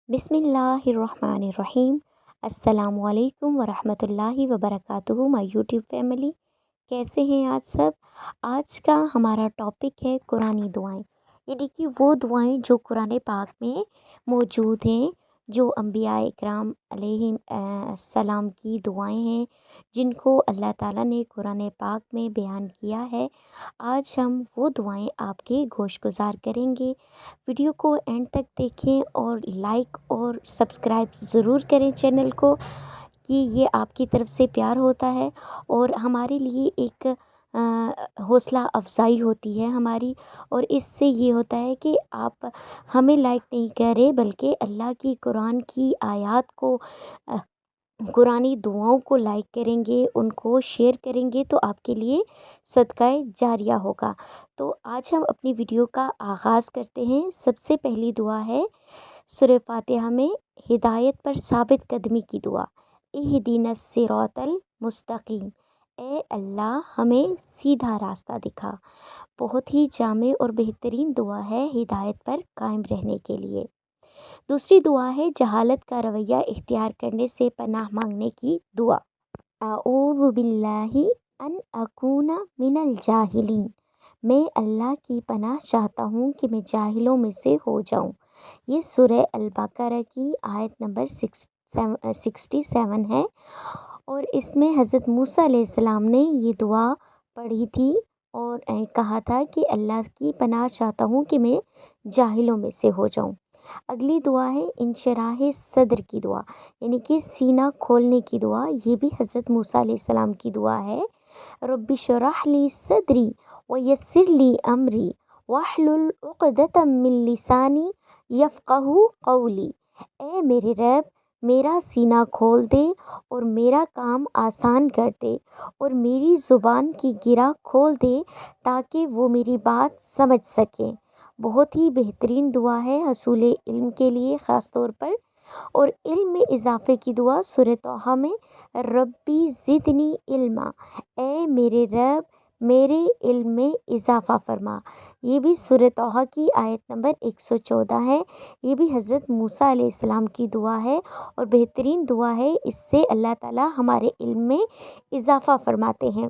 بسم اللہ الرحمن الرحیم۔ السلام علیکم ورحمۃ اللہ وبرکاتہ مائی یوٹیوب فیملی، کیسے ہیں آج سب؟ آج کا ہمارا ٹاپک ہے قرآنی دعائیں، یعنی کہ وہ دعائیں جو قرآن پاک میں موجود ہیں، جو انبیاء اکرام علیہ السلام کی دعائیں ہیں، جن کو اللہ تعالیٰ نے قرآن پاک میں بیان کیا ہے۔ آج ہم وہ دعائیں آپ کے گوش گزار کریں گے۔ ویڈیو کو اینڈ تک دیکھیں اور لائک اور سبسکرائب ضرور کریں چینل کو، کہ یہ آپ کی طرف سے پیار ہوتا ہے اور ہمارے لیے ایک حوصلہ افزائی ہوتی ہے ہماری، اور اس سے یہ ہوتا ہے کہ آپ ہمیں لائک نہیں کر رہے بلکہ اللہ کی قرآن کی آیات کو، قرآنی دعاؤں کو لائک کریں گے، ان کو شیئر کریں گے تو آپ کے لیے صدقہ جاریہ ہوگا۔ تو آج ہم اپنی ویڈیو کا آغاز کرتے ہیں۔ سب سے پہلی دعا ہے سورہ فاتحہ میں ہدایت پر ثابت قدمی کی دعا، اہدنا الصراط المستقیم، اے اللہ ہمیں سیدھا راستہ دکھا۔ بہت ہی جامع اور بہترین دعا ہے ہدایت پر قائم رہنے کے لیے۔ دوسری دعا ہے جہالت کا رویہ اختیار کرنے سے پناہ مانگنے کی دعا، اعوذ باللہ ان اکون من الجاہلین، میں اللہ کی پناہ چاہتا ہوں کہ میں جاہلوں میں سے ہو جاؤں۔ یہ سورہ البقرہ کی آیت نمبر 67 ہے، اور اس میں حضرت موسیٰ علیہ السلام نے یہ دعا پڑھی تھی اور کہا تھا کہ اللہ کی پناہ چاہتا ہوں کہ میں جاہلوں میں سے ہو جاؤں۔ اگلی دعا ہے انشراح صدر کی دعا، یعنی کہ سینہ کھولنے کی دعا۔ یہ بھی حضرت موسیٰ علیہ السلام کی دعا ہے، رب اشرح لی صدری ویسر لی امری واحلل عقدۃ من لسانی یفقہوا قولی، اے میرے رب میرا سینہ کھول دے اور میرا کام آسان کر دے، اور میری زبان کی گرہ کھول دے تاکہ وہ میری بات سمجھ سکیں۔ بہت ہی بہترین دعا ہے حصول علم کے لیے خاص طور پر۔ اور علم میں اضافے کی دعا سورہ طٰہٰ میں ربی زدنی علما، اے میرے رب میرے علم میں اضافہ فرما۔ یہ بھی سورہ طٰہٰ کی آیت نمبر 114 ہے۔ یہ بھی حضرت موسیٰ علیہ السلام کی دعا ہے اور بہترین دعا ہے، اس سے اللہ تعالیٰ ہمارے علم میں اضافہ فرماتے ہیں۔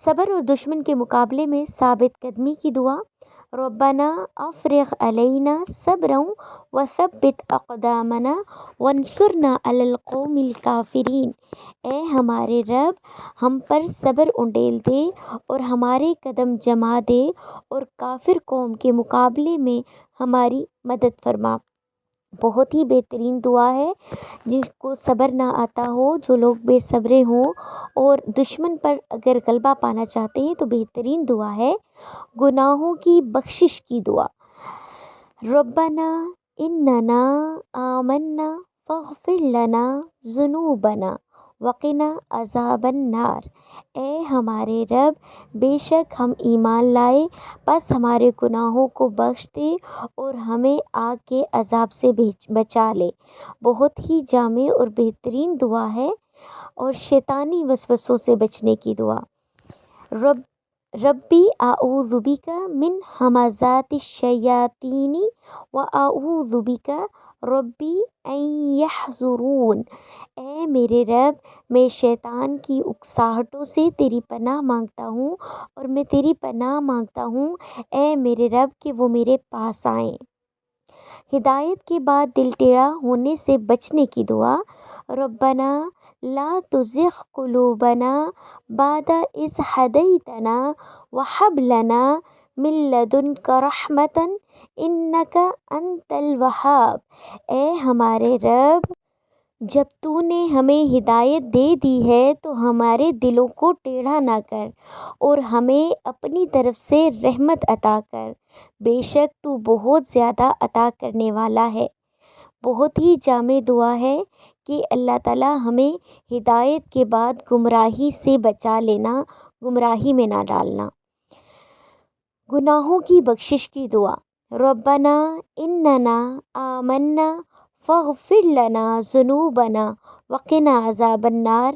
صبر اور دشمن کے مقابلے میں ثابت قدمی کی دعا، ربنا افرغ علینا صبرا وثبت اقدامنا وانصرنا علی القوم الکافرین، اے ہمارے رب ہم پر صبر انڈیل دے اور ہمارے قدم جما دے، اور کافر قوم کے مقابلے میں ہماری مدد فرما۔ بہت ہی بہترین دعا ہے، جن کو صبر نہ آتا ہو، جو لوگ بے صبرے ہوں اور دشمن پر اگر غلبہ پانا چاہتے ہیں تو بہترین دعا ہے گناہوں کی بخشش کی دعا، ربنا اننا آمنا فاغفر لنا ذنوبنا وقنا عذاب النار، اے ہمارے رب بے شک ہم ایمان لائے بس ہمارے گناہوں کو بخش دے اور ہمیں آگ کے عذاب سے بچا لے۔ بہت ہی جامع اور بہترین دعا ہے، اور شیطانی وسوسوں سے بچنے کی دعا، ربی اعوذ بک من ہمزات الشیاطین واعوذ بک ربی ان یحضرون، اے میرے رب میں شیطان کی اکساہٹوں سے تیری پناہ مانگتا ہوں، اور میں تیری پناہ مانگتا ہوں اے میرے رب کہ وہ میرے پاس آئیں۔ ہدایت کے بعد دل ٹیڑھا ہونے سے بچنے کی دعا، ربنا لا تزغ قلوبنا بعد اذ ہدیتنا وہب لنا من لدنک رحمۃ انک انت الوہاب، اے ہمارے رب جب تو نے ہمیں ہدایت دے دی ہے تو ہمارے دلوں کو ٹیڑھا نہ کر اور ہمیں اپنی طرف سے رحمت عطا کر، بے شک تو بہت زیادہ عطا کرنے والا ہے۔ بہت ہی جامع دعا ہے کہ اللہ تعالیٰ ہمیں ہدایت کے بعد گمراہی سے بچا لینا، گمراہی میں نہ ڈالنا۔ گناہوں کی بخشش کی دعا، ربنا اننا آمنا فاغفر لنا ذنوبنا وقنا عذاب النار،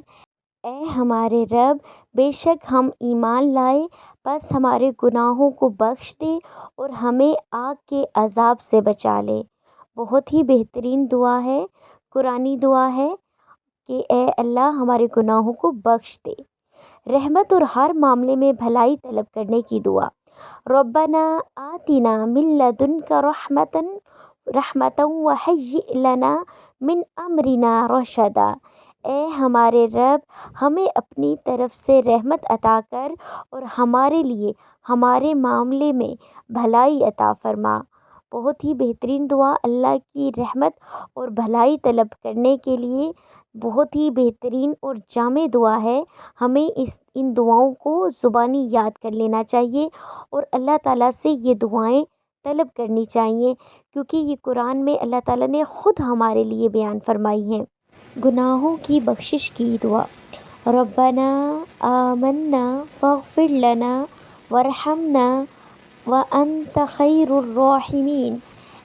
اے ہمارے رب بے شک ہم ایمان لائے بس ہمارے گناہوں کو بخش دے اور ہمیں آگ کے عذاب سے بچا لے۔ بہت ہی بہترین دعا ہے، قرآنی دعا ہے کہ اے اللہ ہمارے گناہوں کو بخش دے۔ رحمت اور ہر معاملے میں بھلائی طلب کرنے کی دعا، ربنا آتنا من لدنک رحمتا وہیئ لنا من امرنا رشدا۔ اے ہمارے رب، ہمیں اپنی طرف سے رحمت عطا کر اور ہمارے لیے ہمارے معاملے میں بھلائی عطا فرما۔ بہت ہی بہترین دعا، اللہ کی رحمت اور بھلائی طلب کرنے کے لیے بہت ہی بہترین اور جامع دعا ہے۔ ہمیں ان دعاؤں کو زبانی یاد کر لینا چاہیے اور اللہ تعالیٰ سے یہ دعائیں طلب کرنی چاہیے، کیونکہ یہ قرآن میں اللہ تعالیٰ نے خود ہمارے لیے بیان فرمائی ہیں۔ گناہوں کی بخشش کی دعا، ربنا آمنا فاغفر لنا وارحمنا وانت خیر الراحمین۔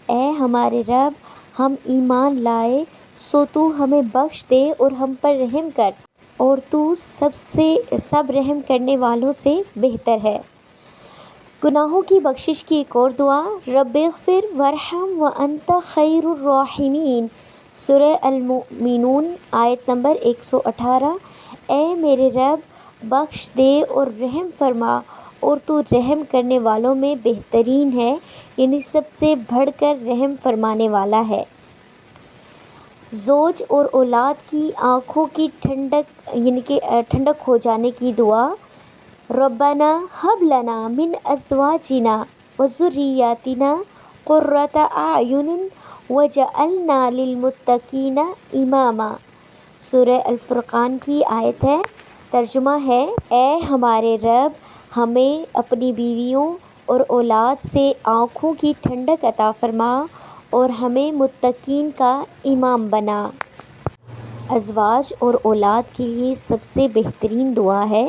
اے ہمارے رب، ہم ایمان لائے سو تو ہمیں بخش دے اور ہم پر رحم کر، اور تو سب رحم کرنے والوں سے بہتر ہے۔ گناہوں کی بخشش کی ایک اور دعا، رب اغفر وارحم وانت خیر الراحمین، سورہ المؤمنون آیت نمبر 118۔ اے میرے رب، بخش دے اور رحم فرما، اور تو رحم کرنے والوں میں بہترین ہے، یعنی سب سے بڑھ کر رحم فرمانے والا ہے۔ زوج اور اولاد کی آنکھوں کی ٹھنڈک یعنی کہ ٹھنڈک ہو جانے کی دعا، ربنا ہب لنا من ازواجنا وذریاتنا قرۃ اعین وجعلنا للمتقین اماما، سورہ الفرقان کی آیت ہے۔ ترجمہ ہے، اے ہمارے رب، ہمیں اپنی بیویوں اور اولاد سے آنکھوں کی ٹھنڈک عطا فرما اور ہمیں متقین کا امام بنا۔ ازواج اور اولاد کے لیے سب سے بہترین دعا ہے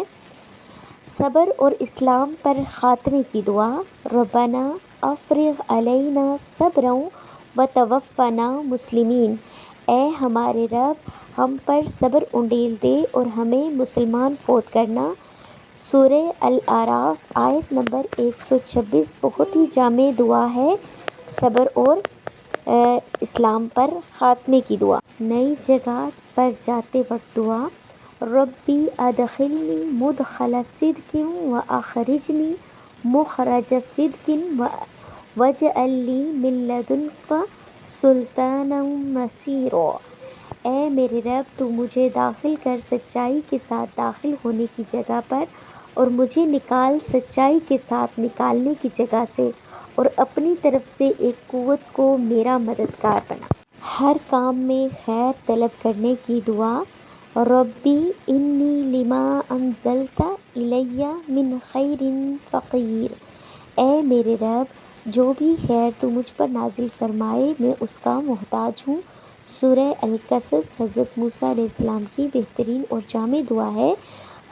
صبر اور اسلام پر خاتمے کی دعا، ربنا افرغ علینا صبرا وتوفنا مسلمین۔ اے ہمارے رب، ہم پر صبر انڈیل دے اور ہمیں مسلمان فوت کرنا۔ سورہ الاعراف آیت نمبر 126۔ بہت ہی جامع دعا ہے صبر اور اسلام پر خاتمے کی دعا۔ نئی جگہ پر جاتے وقت دعا، ربی ادخلنی مدخل صدق واخرجنی مخرج صدق واجعل لی من لدنک سلطانا نصیرا۔ اے میرے رب، تو مجھے داخل کر سچائی کے ساتھ داخل ہونے کی جگہ پر، اور مجھے نکال سچائی کے ساتھ نکالنے کی جگہ سے، اور اپنی طرف سے ایک قوت کو میرا مددگار بنا۔ ہر کام میں خیر طلب کرنے کی دعا، ربی انی لما انزلت الی من خیر فقیر۔ اے میرے رب، جو بھی خیر تو مجھ پر نازل فرمائے میں اس کا محتاج ہوں۔ سورہ القصص حضرت موسیٰ علیہ السلام کی بہترین اور جامع دعا ہے۔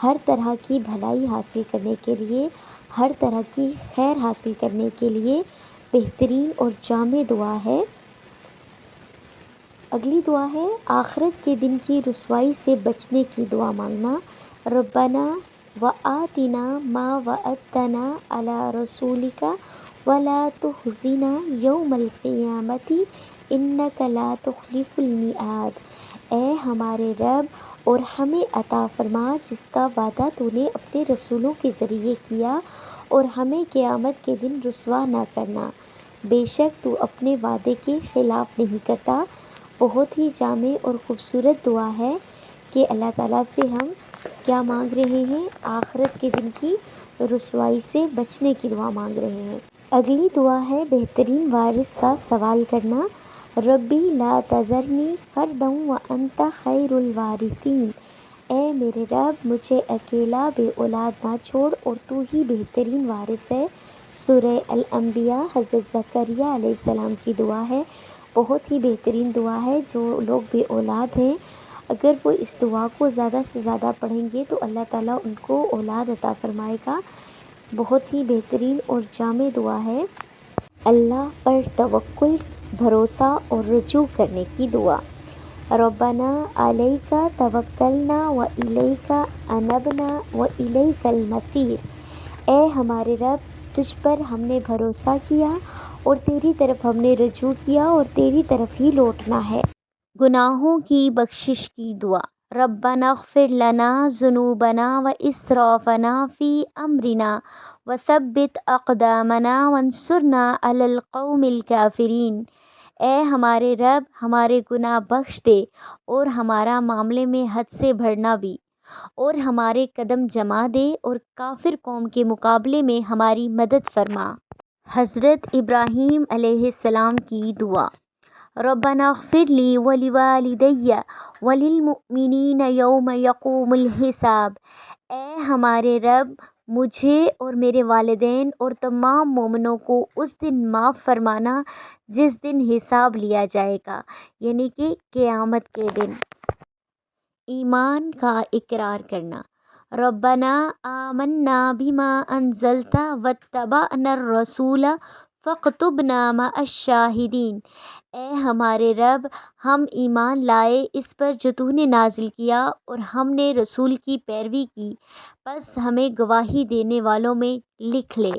ہر طرح کی بھلائی حاصل کرنے کے لیے، ہر طرح کی خیر حاصل کرنے کے لیے بہترین اور جامع دعا ہے۔ اگلی دعا ہے آخرت کے دن کی رسوائی سے بچنے کی دعا مانگنا، ربنا وآتنا ما وعدتنا علی رسولک ولا تخزنا یوم القیامۃ انک لا تخلف المیعاد۔ اے ہمارے رب، اور ہمیں عطا فرما جس کا وعدہ تو نے اپنے رسولوں کے ذریعے کیا، اور ہمیں قیامت کے دن رسوا نہ کرنا، بے شک تو اپنے وعدے کے خلاف نہیں کرتا۔ بہت ہی جامع اور خوبصورت دعا ہے کہ اللہ تعالیٰ سے ہم کیا مانگ رہے ہیں، آخرت کے دن کی رسوائی سے بچنے کی دعا مانگ رہے ہیں۔ اگلی دعا ہے بہترین وارث کا سوال کرنا، ربی لا تذرنی فردا وانت خیر الوارثین۔ اے میرے رب، مجھے اکیلا بے اولاد نہ چھوڑ اور تو ہی بہترین وارث ہے۔ سورہ الانبیاء حضرت زکریا علیہ السلام کی دعا ہے۔ بہت ہی بہترین دعا ہے۔ جو لوگ بے اولاد ہیں، اگر وہ اس دعا کو زیادہ سے زیادہ پڑھیں گے تو اللہ تعالیٰ ان کو اولاد عطا فرمائے گا۔ بہت ہی بہترین اور جامع دعا ہے۔ اللہ پر توکل، بھروسہ اور رجوع کرنے کی دعا، ربنا علیک توکلنا والیک انبنا والیک المصیر۔ اے ہمارے رب، تجھ پر ہم نے بھروسہ کیا اور تیری طرف ہم نے رجوع کیا اور تیری طرف ہی لوٹنا ہے۔ گناہوں کی بخشش کی دعا۔ ربنا اغفر لنا ذنوبنا واسرافنا فی امرنا وثبت اقدامنا وانصرنا علی القوم الکافرین۔ اے ہمارے رب، ہمارے گناہ بخش دے اور ہمارا معاملے میں حد سے بڑھنا بھی، اور ہمارے قدم جما دے اور کافر قوم کے مقابلے میں ہماری مدد فرما۔ حضرت ابراہیم علیہ السلام کی دعا۔ ربنا اغفر لی ولوالدی وللمؤمنین یوم یقوم الحساب۔ اے ہمارے رب، مجھے اور میرے والدین اور تمام مومنوں کو اس دن معاف فرمانا جس دن حساب لیا جائے گا، یعنی کہ قیامت کے دن۔ ایمان کا اقرار کرنا۔ ربنا آمنا بما انزلت واتبعنا الرسول فاکتبنا مع الشاہدین۔ اے ہمارے رب، ہم ایمان لائے اس پر جو تو نے نازل کیا اور ہم نے رسول کی پیروی کی، پس ہمیں گواہی دینے والوں میں لکھ لے۔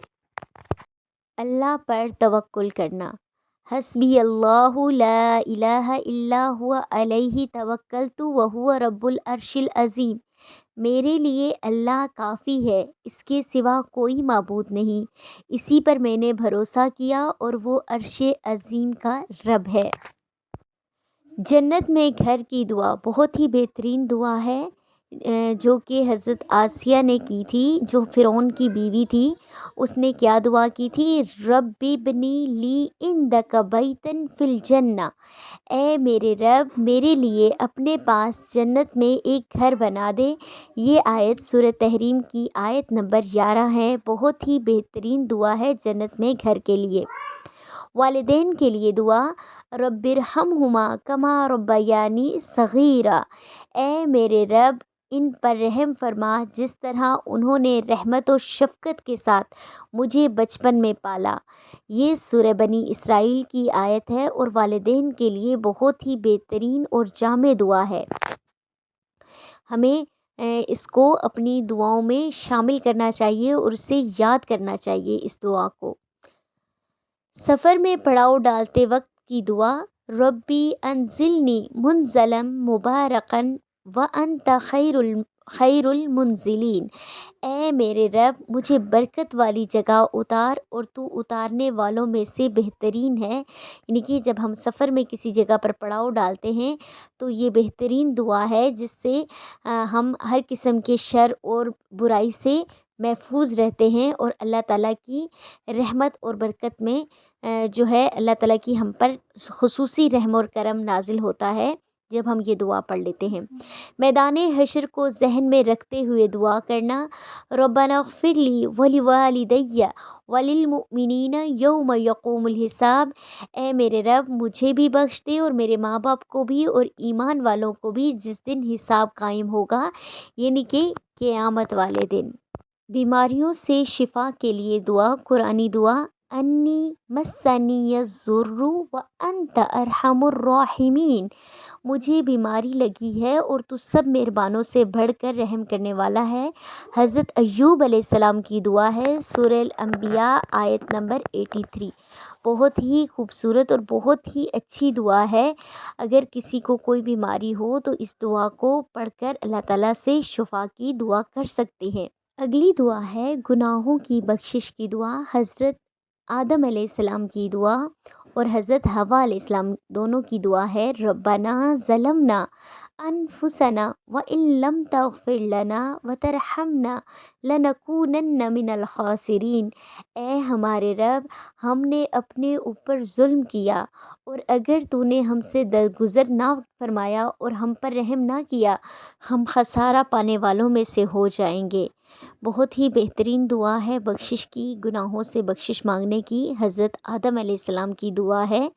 اللہ پر توکل کرنا۔ حسبی اللہ لا الہ الا هو علیہ توکلت وہو رب العرش العظیم۔ میرے لیے اللہ کافی ہے، اس کے سوا کوئی معبود نہیں، اسی پر میں نے بھروسہ کیا اور وہ عرش عظیم کا رب ہے۔ جنت میں گھر کی دعا بہت ہی بہترین دعا ہے، جو کہ حضرت آسیہ نے کی تھی، جو فرعون کی بیوی تھی۔ اس نے کیا دعا کی تھی؟ رب ابنی لی عندک بیتا فی الجنہ۔ اے میرے رب، میرے لیے اپنے پاس جنت میں ایک گھر بنا دے۔ یہ آیت سورہ تحریم کی آیت نمبر 11 ہے۔ بہت ہی بہترین دعا ہے جنت میں گھر کے لیے۔ والدین کے لیے دعا۔ رب ارحمہما کما ربیانی صغیرا۔ اے میرے رب، ان پر رحم فرما جس طرح انہوں نے رحمت و شفقت کے ساتھ مجھے بچپن میں پالا۔ یہ سورہ بنی اسرائیل کی آیت ہے اور والدین کے لیے بہت ہی بہترین اور جامع دعا ہے۔ ہمیں اس کو اپنی دعاؤں میں شامل کرنا چاہیے اور اسے یاد کرنا چاہیے اس دعا کو۔ سفر میں پڑاؤ ڈالتے وقت کی دعا۔ ربی انزلنی منزلا مبارکا وانت خیر المنزلین۔ اے میرے رب، مجھے برکت والی جگہ اتار اور تو اتارنے والوں میں سے بہترین ہے۔ یعنی کہ جب ہم سفر میں کسی جگہ پر پڑاؤ ڈالتے ہیں تو یہ بہترین دعا ہے جس سے ہم ہر قسم کے شر اور برائی سے محفوظ رہتے ہیں، اور اللہ تعالیٰ کی رحمت اور برکت میں جو ہے اللہ تعالیٰ کی ہم پر خصوصی رحم اور کرم نازل ہوتا ہے جب ہم یہ دعا پڑھ لیتے ہیں۔ میدان حشر کو ذہن میں رکھتے ہوئے دعا کرنا۔ ربنا اغفر لی ولوالدی وللمؤمنین یوم یقوم الحساب۔ اے میرے رب، مجھے بھی بخش دے اور میرے ماں باپ کو بھی اور ایمان والوں کو بھی جس دن حساب قائم ہوگا، یعنی کہ قیامت والے دن۔ بیماریوں سے شفا کے لیے دعا۔ قرآنی دعا۔ انی مسنی الضر وانت ارحم الراحمین۔ مجھے بیماری لگی ہے اور تو سب مہربانوں سے بڑھ کر رحم کرنے والا ہے۔ حضرت ایوب علیہ السلام کی دعا ہے، سورہ الانبیاء آیت نمبر 83۔ بہت ہی خوبصورت اور بہت ہی اچھی دعا ہے۔ اگر کسی کو کوئی بیماری ہو تو اس دعا کو پڑھ کر اللہ تعالیٰ سے شفا کی دعا کر سکتے ہیں۔ اگلی دعا ہے گناہوں کی بخشش کی دعا۔ حضرت آدم علیہ السلام کی دعا اور حضرت حوا علیہ السلام دونوں کی دعا ہے۔ ربنا ظلمنا انفسنا وان لم تغفر لنا وترحمنا لنکونن من الخاسرین۔ اے ہمارے رب، ہم نے اپنے اوپر ظلم کیا اور اگر تو نے ہم سے درگزر نہ فرمایا اور ہم پر رحم نہ کیا، ہم خسارہ پانے والوں میں سے ہو جائیں گے۔ بہت ہی بہترین دعا ہے بخشش کی، گناہوں سے بخشش مانگنے کی۔ حضرت آدم علیہ السلام کی دعا ہے۔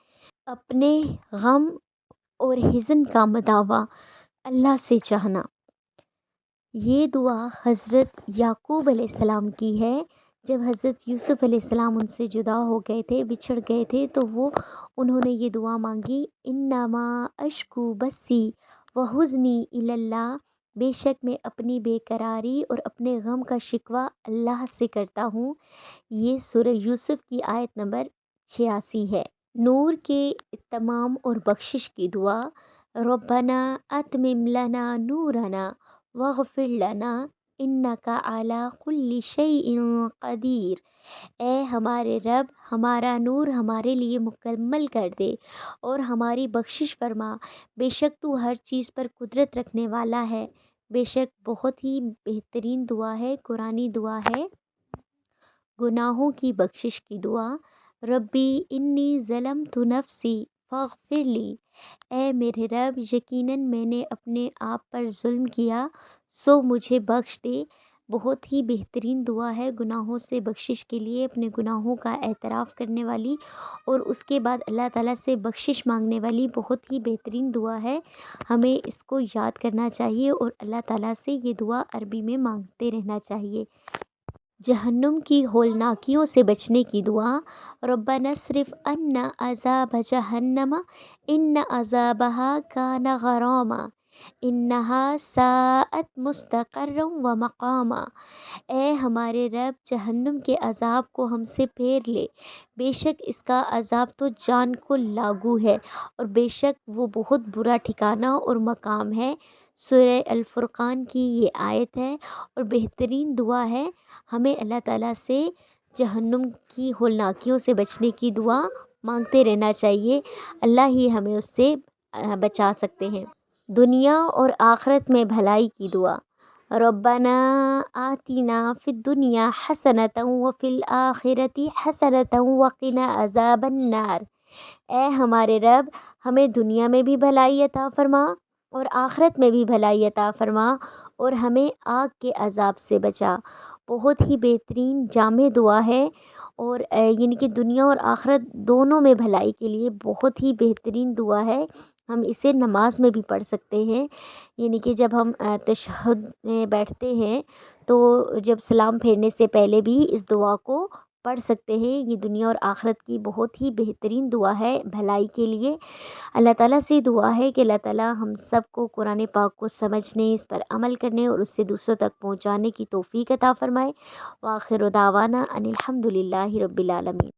اپنے غم اور حزن کا مداوع اللہ سے چاہنا۔ یہ دعا حضرت یعقوب علیہ السلام کی ہے۔ جب حضرت یوسف علیہ السلام ان سے جدا ہو گئے تھے، بچھڑ گئے تھے، تو انہوں نے یہ دعا مانگی، انما اشکو بسی وحزنی الی اللہ۔ بے شک میں اپنی بے قراری اور اپنے غم کا شکوہ اللہ سے کرتا ہوں۔ یہ سورہ یوسف کی آیت نمبر 86 ہے۔ نور کے تمام اور بخشش کی دعا، ربنا اتمم لنا نورنا واغفر لنا انک علی کل شیء قدیر۔ اے ہمارے رب، ہمارا نور ہمارے لیے مکمل کر دے اور ہماری بخشش فرما، بے شک تو ہر چیز پر قدرت رکھنے والا ہے۔ بے شک بہت ہی بہترین دعا ہے، قرآنی دعا ہے گناہوں کی بخشش کی دعا، ربی انی ظلمت نفسی فاغفر لی۔ اے میرے رب، یقیناً میں نے اپنے آپ پر ظلم کیا، سو مجھے بخش دے۔ بہت ہی بہترین دعا ہے گناہوں سے بخشش کے لیے، اپنے گناہوں کا اعتراف کرنے والی اور اس کے بعد اللہ تعالیٰ سے بخشش مانگنے والی بہت ہی بہترین دعا ہے۔ ہمیں اس کو یاد کرنا چاہیے اور اللہ تعالیٰ سے یہ دعا عربی میں مانگتے رہنا چاہیے۔ جہنم کی ہولناکیوں سے بچنے کی دعا، ربنا اصرف عنا عذاب جہنم ان عذابہا کان غراما انہا ساءت مستقرا و مقاما۔ اے ہمارے رب، جہنم کے عذاب کو ہم سے پھیر لے، بے شک اس کا عذاب تو جان کو لاگو ہے اور بے شک وہ بہت برا ٹھکانہ اور مقام ہے۔ سورہ الفرقان کی یہ آیت ہے اور بہترین دعا ہے۔ ہمیں اللہ تعالیٰ سے جہنم کی ہولناکیوں سے بچنے کی دعا مانگتے رہنا چاہیے، اللہ ہی ہمیں اس سے بچا سکتے ہیں۔ دنیا اور آخرت میں بھلائی کی دعا، ربنا آتنا فی الدنیا حسنۃ وفی الآخرۃ حسنۃ وقنا عذاب النار۔ اے ہمارے رب، ہمیں دنیا میں بھی بھلائی عطا فرما اور آخرت میں بھی بھلائی عطا فرما اور ہمیں آگ کے عذاب سے بچا۔ بہت ہی بہترین جامع دعا ہے اور یعنی کہ دنیا اور آخرت دونوں میں بھلائی کے لیے بہت ہی بہترین دعا ہے۔ ہم اسے نماز میں بھی پڑھ سکتے ہیں، یعنی کہ جب ہم تشہد میں بیٹھتے ہیں تو جب سلام پھیرنے سے پہلے بھی اس دعا کو پڑھ سکتے ہیں۔ یہ دنیا اور آخرت کی بہت ہی بہترین دعا ہے بھلائی کے لیے۔ اللہ تعالیٰ سے دعا ہے کہ اللہ تعالیٰ ہم سب کو قرآن پاک کو سمجھنے، اس پر عمل کرنے اور اس سے دوسروں تک پہنچانے کی توفیق عطا فرمائے۔ وآخر دعوانا ان الحمد للہ رب العالمین۔